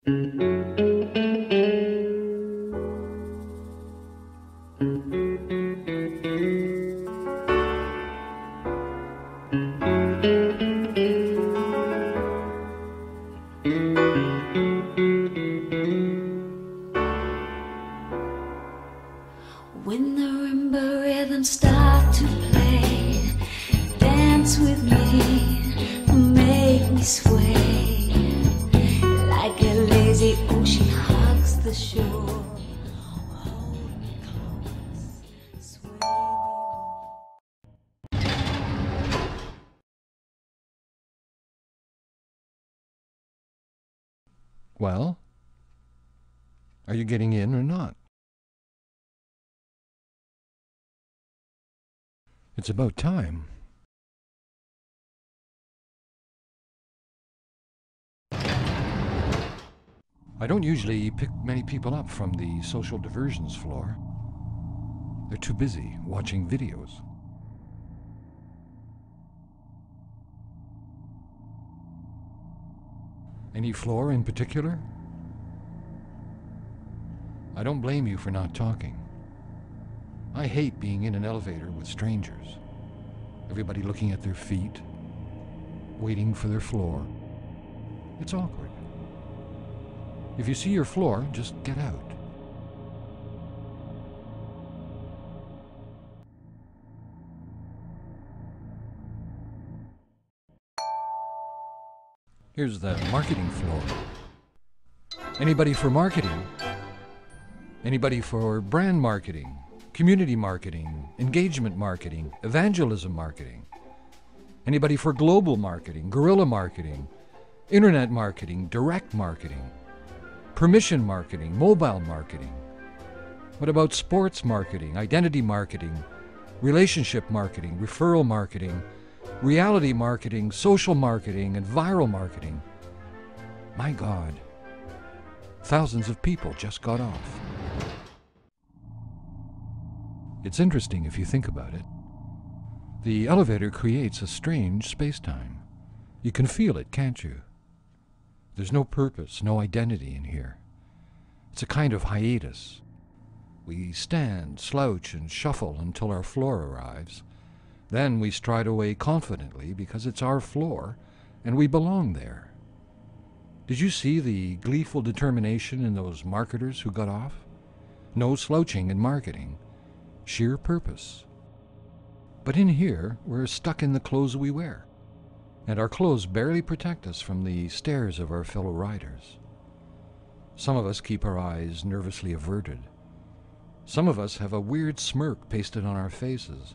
When the marimba rhythms start to play, dance with me, make me sway, like a lazy ocean hugs the shore. Hold me close, sway me. Well, are you getting in or not? It's about time. I don't usually pick many people up from the social diversions floor. They're too busy watching videos. Any floor in particular? I don't blame you for not talking. I hate being in an elevator with strangers. Everybody looking at their feet, waiting for their floor. It's awkward. If you see your floor, just get out. Here's the marketing floor. Anybody for marketing? Anybody for brand marketing? Community marketing, engagement marketing, evangelism marketing. Anybody for global marketing, guerrilla marketing, internet marketing, direct marketing, permission marketing, mobile marketing. What about sports marketing, identity marketing, relationship marketing, referral marketing, reality marketing, social marketing, and viral marketing? My God, thousands of people just got off. It's interesting if you think about it. The elevator creates a strange space-time. You can feel it, can't you? There's no purpose, no identity in here. It's a kind of hiatus. We stand, slouch, and shuffle until our floor arrives. Then we stride away confidently because it's our floor and we belong there. Did you see the gleeful determination in those marketers who got off? No slouching in marketing. Sheer purpose. But in here, we're stuck in the clothes we wear, and our clothes barely protect us from the stares of our fellow riders. Some of us keep our eyes nervously averted. Some of us have a weird smirk pasted on our faces.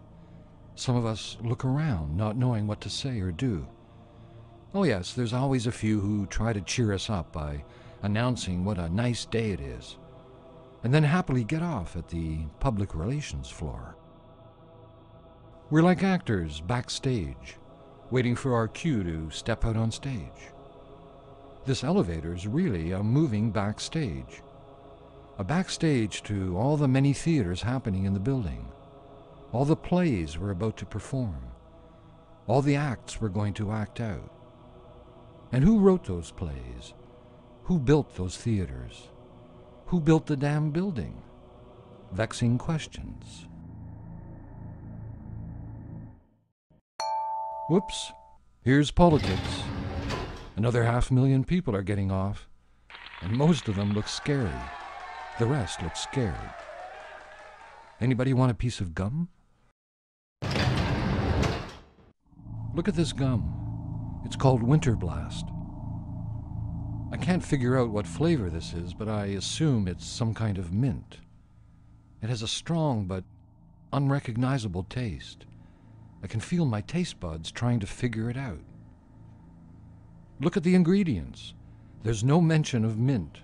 Some of us look around, not knowing what to say or do. Oh yes, there's always a few who try to cheer us up by announcing what a nice day it is, and then happily get off at the public relations floor. We're like actors backstage, waiting for our cue to step out on stage. This elevator's really a moving backstage. A backstage to all the many theaters happening in the building, all the plays we're about to perform, all the acts we're going to act out. And who wrote those plays? Who built those theaters? Who built the damn building? Vexing questions. Whoops, here's politics. Another 500,000 people are getting off, and most of them look scary. The rest look scared. Anybody want a piece of gum? Look at this gum. It's called Winter Blast. I can't figure out what flavor this is, but I assume it's some kind of mint. It has a strong but unrecognizable taste. I can feel my taste buds trying to figure it out. Look at the ingredients. There's no mention of mint.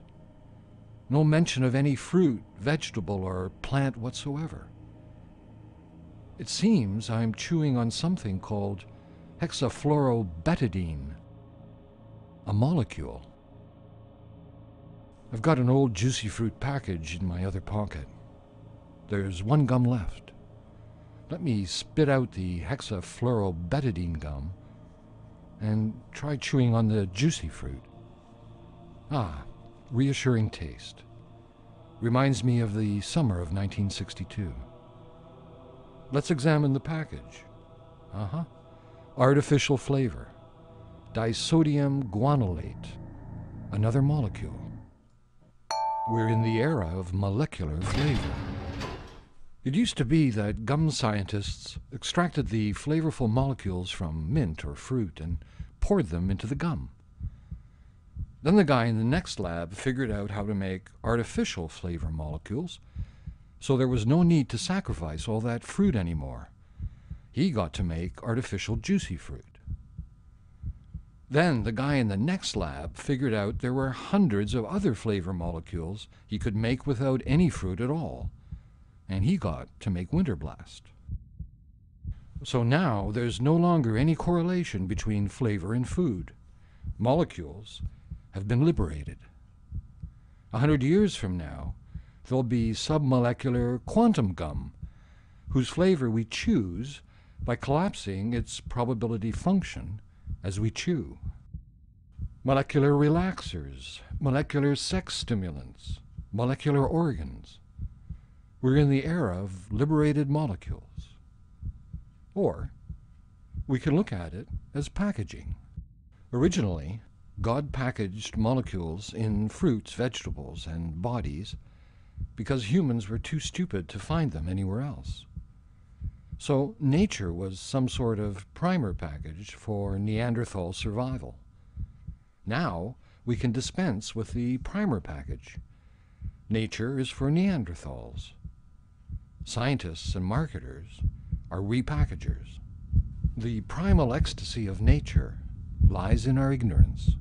No mention of any fruit, vegetable, or plant whatsoever. It seems I'm chewing on something called hexafluorobetadine, a molecule. I've got an old juicy fruit package in my other pocket. There's one gum left. Let me spit out the hexafluorobetadine gum and try chewing on the juicy fruit. Ah, reassuring taste. Reminds me of the summer of 1962. Let's examine the package. Artificial flavor. Disodium guanylate. Another molecule. We're in the era of molecular flavor. It used to be that gum scientists extracted the flavorful molecules from mint or fruit and poured them into the gum. Then the guy in the next lab figured out how to make artificial flavor molecules, so there was no need to sacrifice all that fruit anymore. He got to make artificial juicy fruit. Then the guy in the next lab figured out there were hundreds of other flavor molecules he could make without any fruit at all, and he got to make Winter Blast. So now there's no longer any correlation between flavor and food. Molecules have been liberated. 100 years from now, there'll be submolecular quantum gum, whose flavor we choose by collapsing its probability function as we chew. Molecular relaxers, molecular sex stimulants, molecular organs. We're in the era of liberated molecules. Or we can look at it as packaging. Originally, God packaged molecules in fruits, vegetables, and bodies because humans were too stupid to find them anywhere else. So nature was some sort of primer package for Neanderthal survival. Now we can dispense with the primer package. Nature is for Neanderthals. Scientists and marketers are repackagers. The primal ecstasy of nature lies in our ignorance.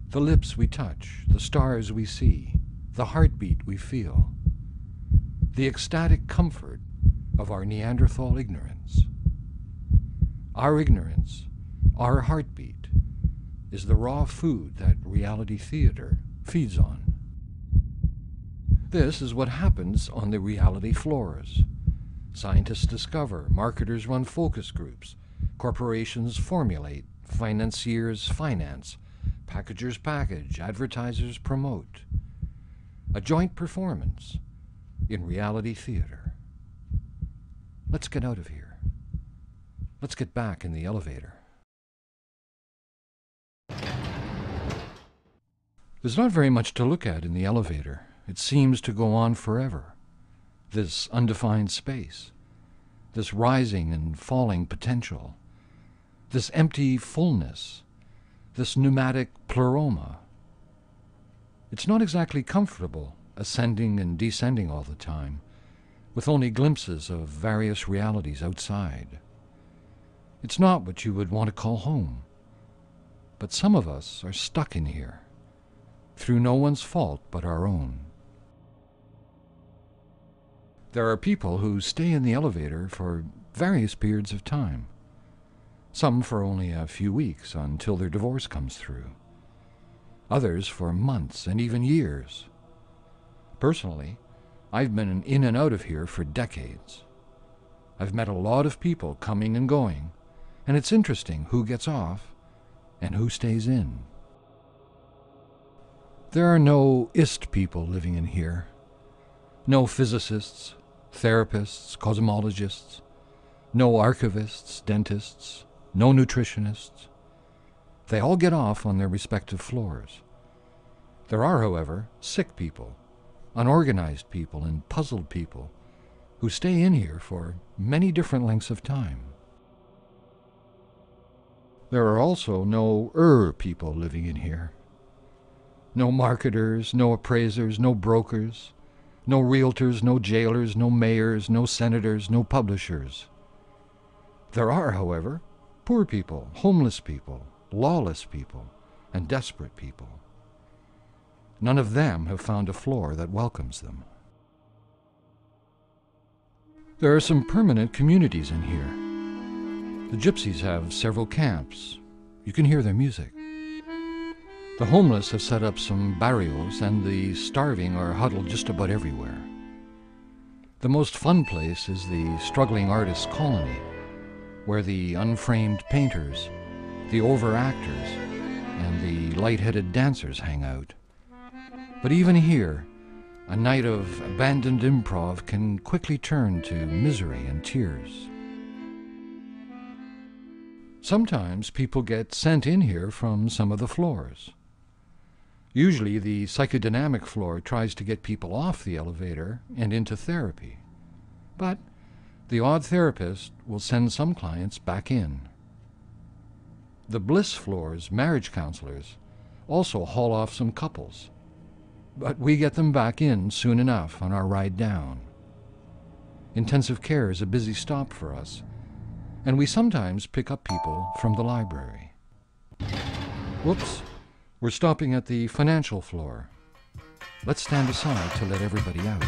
The lips we touch, the stars we see, the heartbeat we feel, the ecstatic comfort of our Neanderthal ignorance. Our ignorance, our heartbeat, is the raw food that reality theater feeds on. This is what happens on the reality floors. Scientists discover, marketers run focus groups, corporations formulate, financiers finance, packagers package, advertisers promote. A joint performance in reality theater. Let's get out of here. Let's get back in the elevator. There's not very much to look at in the elevator. It seems to go on forever. This undefined space, this rising and falling potential, this empty fullness, this pneumatic pleroma. It's not exactly comfortable, ascending and descending all the time, with only glimpses of various realities outside. It's not what you would want to call home. But some of us are stuck in here, through no one's fault but our own. There are people who stay in the elevator for various periods of time, some for only a few weeks until their divorce comes through, others for months and even years. Personally, I've been in and out of here for decades. I've met a lot of people coming and going, and it's interesting who gets off and who stays in. There are no IST people living in here. No physicists, therapists, cosmologists, no archivists, dentists, no nutritionists. They all get off on their respective floors. There are, however, sick people, unorganized people, and puzzled people who stay in here for many different lengths of time. There are also no people living in here. No marketers, no appraisers, no brokers, no realtors, no jailers, no mayors, no senators, no publishers. There are, however, poor people, homeless people, lawless people, and desperate people. None of them have found a floor that welcomes them. There are some permanent communities in here. The gypsies have several camps. You can hear their music. The homeless have set up some barrios, and the starving are huddled just about everywhere. The most fun place is the struggling artists' colony, where the unframed painters, the overactors, and the light-headed dancers hang out, But even here, a night of abandoned improv can quickly turn to misery and tears. Sometimes people get sent in here from some of the floors. Usually the psychodynamic floor tries to get people off the elevator and into therapy. But the odd therapist will send some clients back in. The bliss floor's marriage counselors also haul off some couples, but we get them back in soon enough on our ride down. Intensive care is a busy stop for us, and we sometimes pick up people from the library. Whoops, we're stopping at the financial floor. Let's stand aside to let everybody out.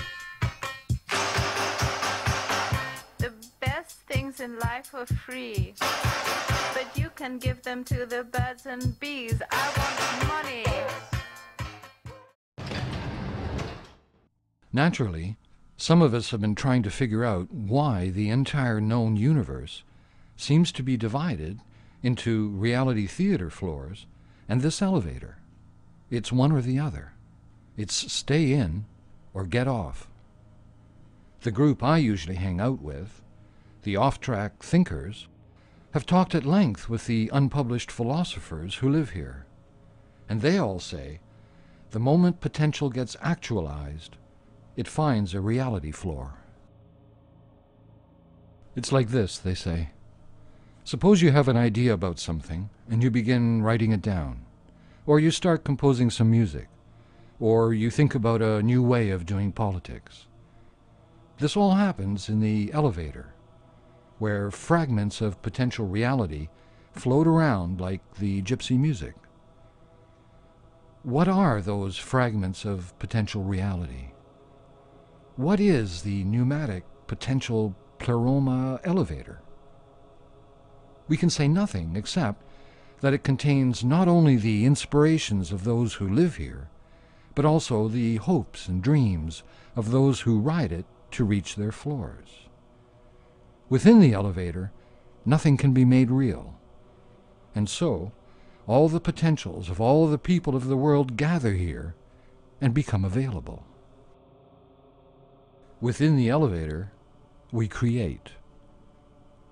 The best things in life are free, but you can give them to the birds and bees. I want money. Naturally, some of us have been trying to figure out why the entire known universe seems to be divided into reality theater floors and this elevator. It's one or the other. It's stay in or get off. The group I usually hang out with, the off-track thinkers, have talked at length with the unpublished philosophers who live here, and they all say the moment potential gets actualized, it finds a reality floor. It's like this, they say. Suppose you have an idea about something and you begin writing it down, or you start composing some music, or you think about a new way of doing politics. This all happens in the elevator, where fragments of potential reality float around like the gypsy music. What are those fragments of potential reality? What is the pneumatic potential pleroma elevator? We can say nothing except that it contains not only the inspirations of those who live here, but also the hopes and dreams of those who ride it to reach their floors. Within the elevator, nothing can be made real, and so all the potentials of all the people of the world gather here and become available. Within the elevator, we create.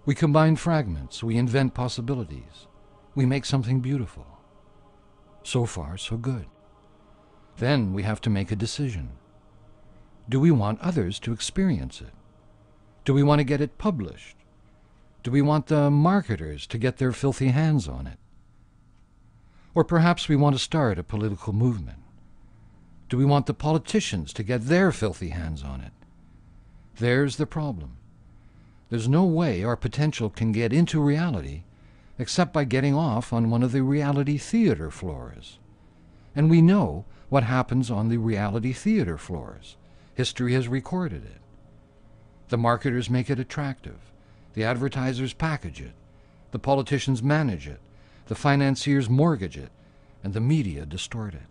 We combine fragments, we invent possibilities, we make something beautiful. So far, so good. Then we have to make a decision. Do we want others to experience it? Do we want to get it published? Do we want the marketers to get their filthy hands on it? Or perhaps we want to start a political movement. Do we want the politicians to get their filthy hands on it? There's the problem. There's no way our potential can get into reality except by getting off on one of the reality theater floors. And we know what happens on the reality theater floors. History has recorded it. The marketers make it attractive. The advertisers package it. The politicians manage it. The financiers mortgage it. And the media distort it.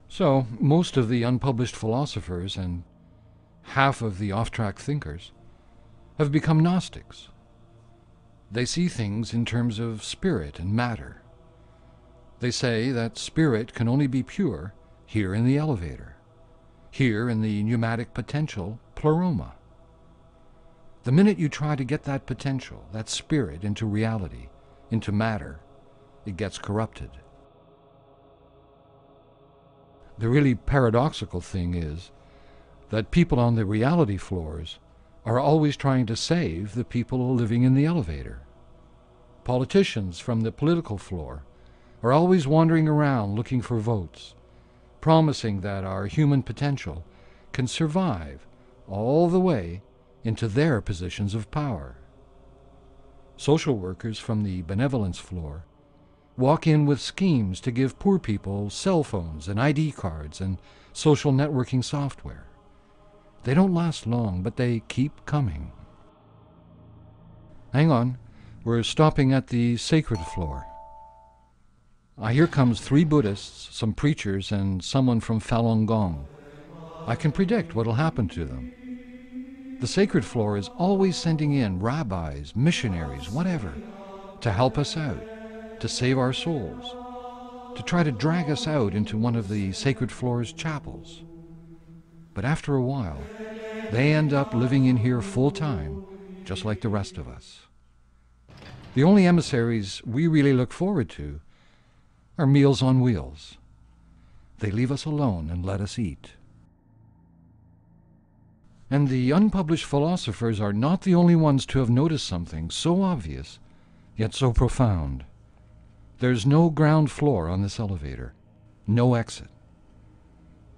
So, most of the unpublished philosophers and half of the off-track thinkers have become Gnostics. They see things in terms of spirit and matter. They say that spirit can only be pure here in the elevator, here in the pneumatic potential pleroma. The minute you try to get that potential, that spirit, into reality, into matter, it gets corrupted. The really paradoxical thing is that people on the reality floors are always trying to save the people living in the elevator. Politicians from the political floor are always wandering around looking for votes, promising that our human potential can survive all the way into their positions of power. Social workers from the benevolence floor walk in with schemes to give poor people cell phones and ID cards and social networking software. They don't last long, but they keep coming. Hang on, we're stopping at the sacred floor. Here comes 3 Buddhists, some preachers, and someone from Falun Gong. I can predict what'll happen to them. The sacred floor is always sending in rabbis, missionaries, whatever, to help us out, to save our souls, to try to drag us out into one of the Sacred Floor's chapels. But after a while, they end up living in here full time, just like the rest of us. The only emissaries we really look forward to are Meals on Wheels. They leave us alone and let us eat. And the unpublished philosophers are not the only ones to have noticed something so obvious, yet so profound. There's no ground floor on this elevator, no exit.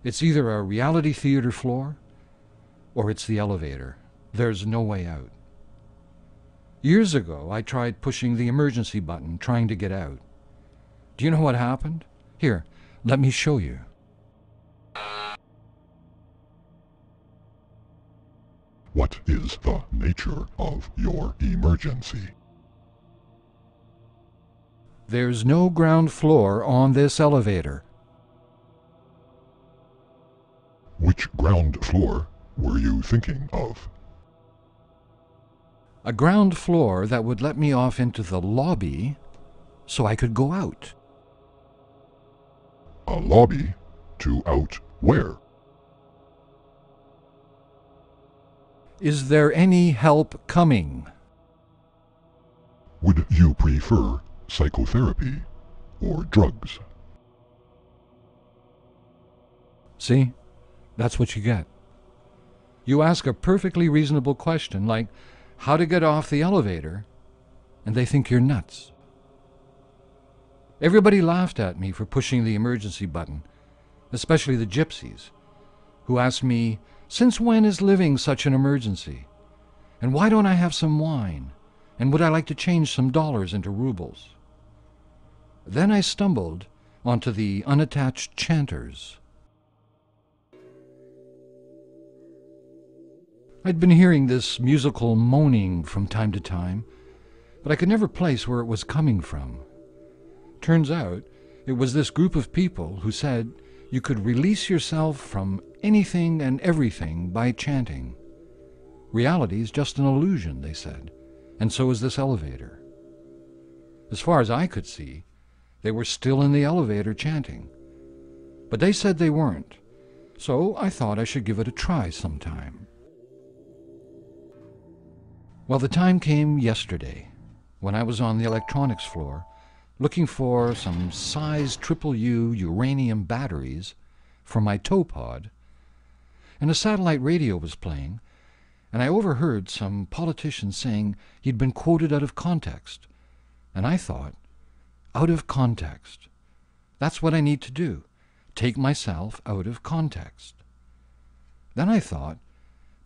It's either a reality theater floor, or it's the elevator. There's no way out. Years ago, I tried pushing the emergency button, trying to get out. Do you know what happened? Here, let me show you. What is the nature of your emergency? There's no ground floor on this elevator. Which ground floor were you thinking of? A ground floor that would let me off into the lobby so I could go out. A lobby? To out where? Is there any help coming? Would you prefer psychotherapy or drugs? See? That's what you get. You ask a perfectly reasonable question like how to get off the elevator, and they think you're nuts. Everybody laughed at me for pushing the emergency button, especially the gypsies, who asked me, "Since when is living such an emergency? And why don't I have some wine? And would I like to change some dollars into rubles?" Then I stumbled onto the unattached chanters. I'd been hearing this musical moaning from time to time, but I could never place where it was coming from. Turns out, it was this group of people who said you could release yourself from anything and everything by chanting. Reality is just an illusion, they said, and so is this elevator. As far as I could see, they were still in the elevator chanting. But they said they weren't, so I thought I should give it a try sometime. Well, the time came yesterday, when I was on the electronics floor, looking for some size U uranium batteries for my tow pod, and a satellite radio was playing, and I overheard some politician saying he'd been quoted out of context, and I thought, out of context. That's what I need to do, take myself out of context. Then I thought,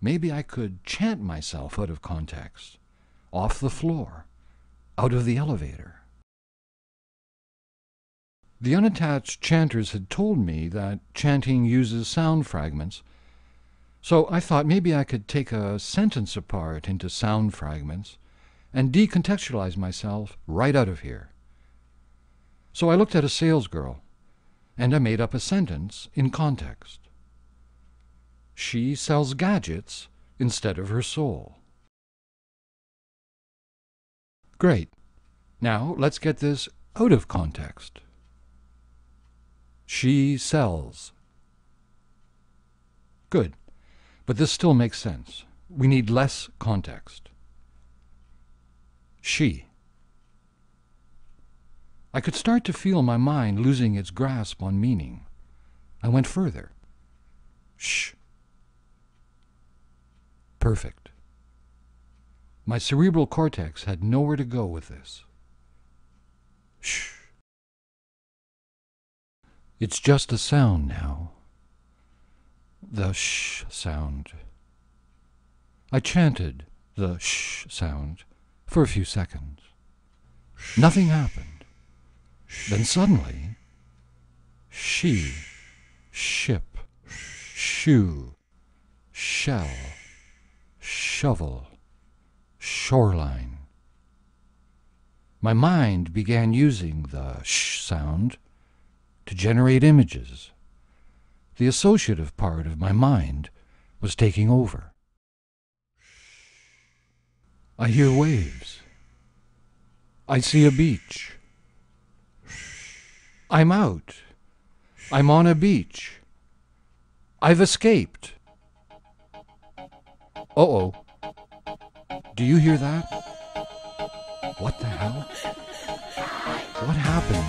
maybe I could chant myself out of context, off the floor, out of the elevator. The unattached chanters had told me that chanting uses sound fragments, so I thought maybe I could take a sentence apart into sound fragments and decontextualize myself right out of here. So I looked at a salesgirl, and I made up a sentence in context. She sells gadgets instead of her soul. Great. Now let's get this out of context. She sells. Good. But this still makes sense. We need less context. She. I could start to feel my mind losing its grasp on meaning. I went further. Shh. Perfect. My cerebral cortex had nowhere to go with this. Shh. It's just a sound now. The shh sound. I chanted the shh sound for a few seconds. Nothing happened. Then suddenly, she, ship, shoe, shell, shovel, shoreline. My mind began using the sh sound to generate images. The associative part of my mind was taking over. I hear waves. I see a beach. I'm out. I'm on a beach. I've escaped. Uh-oh. Do you hear that? What the hell? What happened?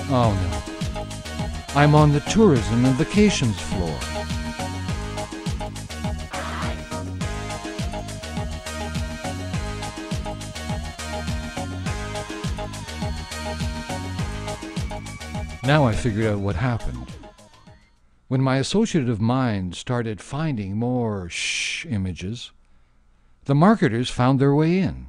Oh no. I'm on the tourism and vacations floor. Now I figured out what happened. When my associative mind started finding more shh images, the marketers found their way in.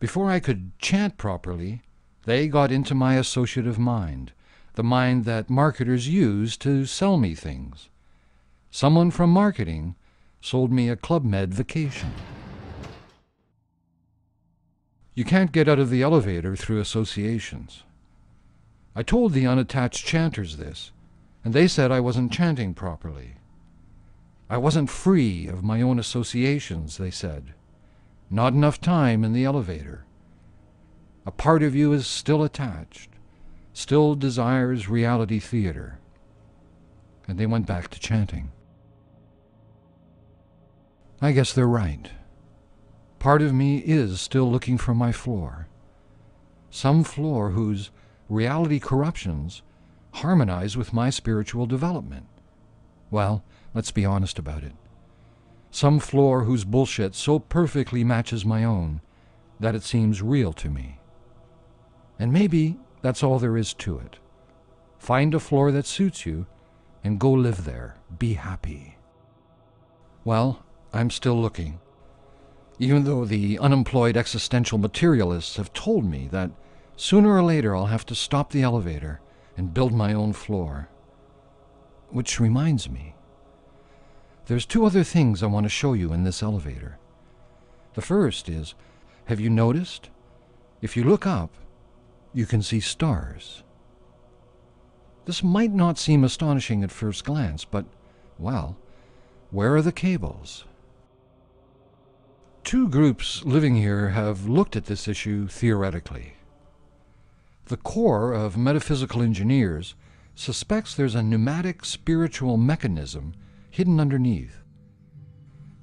Before I could chant properly, they got into my associative mind, the mind that marketers use to sell me things. Someone from marketing sold me a Club Med vacation. You can't get out of the elevator through associations. I told the unattached chanters this, and they said I wasn't chanting properly. I wasn't free of my own associations, they said. Not enough time in the elevator. A part of you is still attached, still desires reality theater. And they went back to chanting. I guess they're right. Part of me is still looking for my floor. Some floor whose reality corruptions harmonize with my spiritual development. Well, let's be honest about it. Some floor whose bullshit so perfectly matches my own that it seems real to me. And maybe that's all there is to it. Find a floor that suits you and go live there. Be happy. Well, I'm still looking. Even though the unemployed existential materialists have told me that sooner or later I'll have to stop the elevator and build my own floor. Which reminds me, there's two other things I want to show you in this elevator. The first is, have you noticed? If you look up, you can see stars. This might not seem astonishing at first glance, but, well, where are the cables? Two groups living here have looked at this issue theoretically. The core of metaphysical engineers suspects there's a pneumatic spiritual mechanism hidden underneath.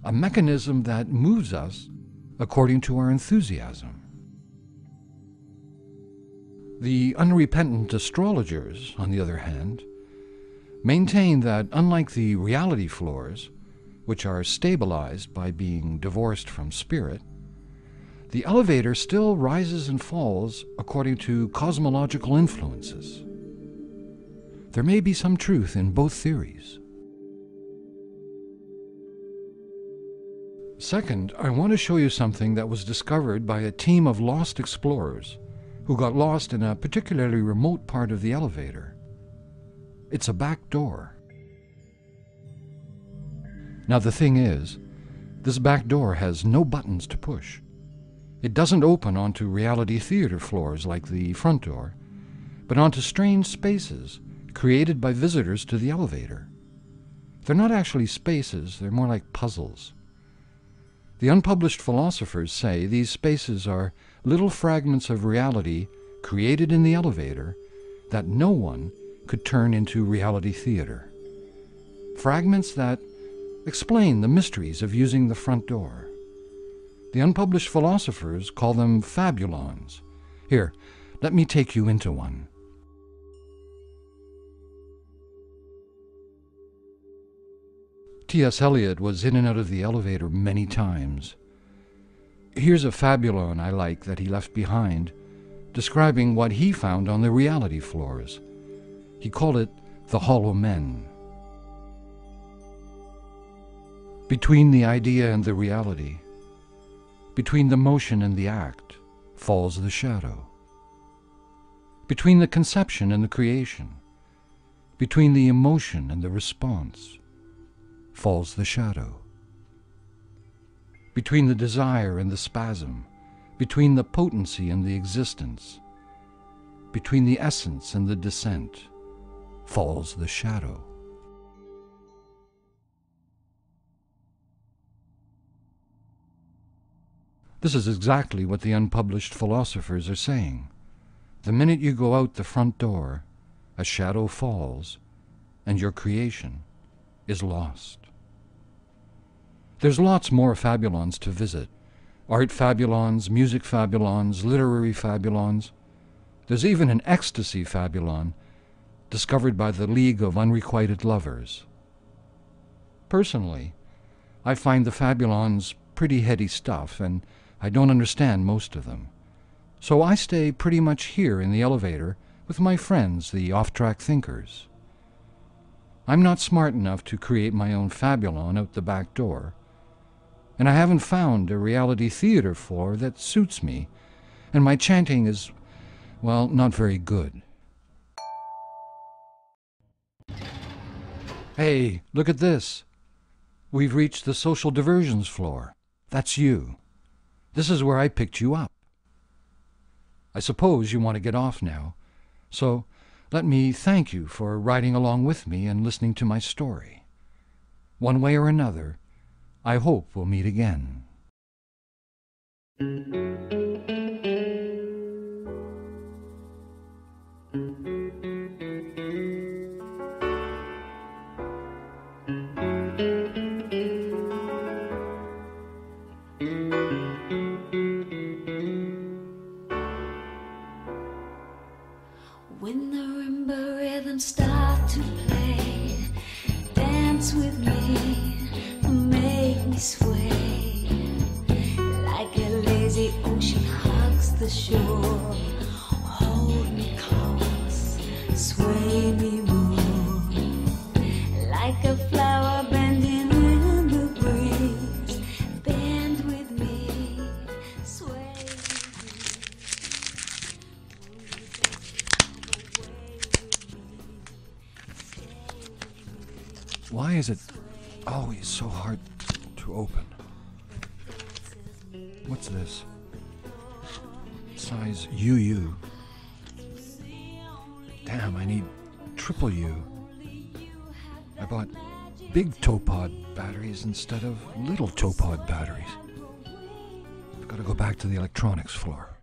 A mechanism that moves us according to our enthusiasm. The unrepentant astrologers, on the other hand, maintain that unlike the reality floors, which are stabilized by being divorced from spirit, the elevator still rises and falls according to cosmological influences. There may be some truth in both theories. Second, I want to show you something that was discovered by a team of lost explorers who got lost in a particularly remote part of the elevator. It's a back door. Now the thing is, this back door has no buttons to push. It doesn't open onto reality theater floors like the front door, but onto strange spaces created by visitors to the elevator. They're not actually spaces, they're more like puzzles. The unpublished philosophers say these spaces are little fragments of reality created in the elevator that no one could turn into reality theater. Fragments that explain the mysteries of using the front door. The unpublished philosophers call them fabulons. Here, let me take you into one. T.S. Eliot was in and out of the elevator many times. Here's a fabulon I like that he left behind, describing what he found on the reality floors. He called it the hollow men. Between the idea and the reality, between the motion and the act, falls the shadow. Between the conception and the creation, between the emotion and the response, falls the shadow. Between the desire and the spasm, between the potency and the existence, between the essence and the descent, falls the shadow. This is exactly what the unpublished philosophers are saying. The minute you go out the front door, a shadow falls, and your creation is lost. There's lots more fabulons to visit. Art fabulons, music fabulons, literary fabulons. There's even an ecstasy fabulon discovered by the League of Unrequited Lovers. Personally, I find the fabulons pretty heady stuff, and I don't understand most of them. So I stay pretty much here in the elevator with my friends, the off-track thinkers. I'm not smart enough to create my own fabulon out the back door, and I haven't found a reality theater floor that suits me, and my chanting is, well, not very good. Hey, look at this. We've reached the social diversions floor. That's you. This is where I picked you up. I suppose you want to get off now, so let me thank you for riding along with me and listening to my story. One way or another, I hope we'll meet again. When the marimba rhythms start to play, dance with me, make me sway, like a lazy ocean hugs the shore. Hold me close, sway me more, like a flower bending in the breeze. Bend with me, sway with me. Why is it always so hard to open? What's this? Size UU. Damn, I need triple U. I bought big Topod batteries instead of little Topod batteries. I've got to go back to the electronics floor.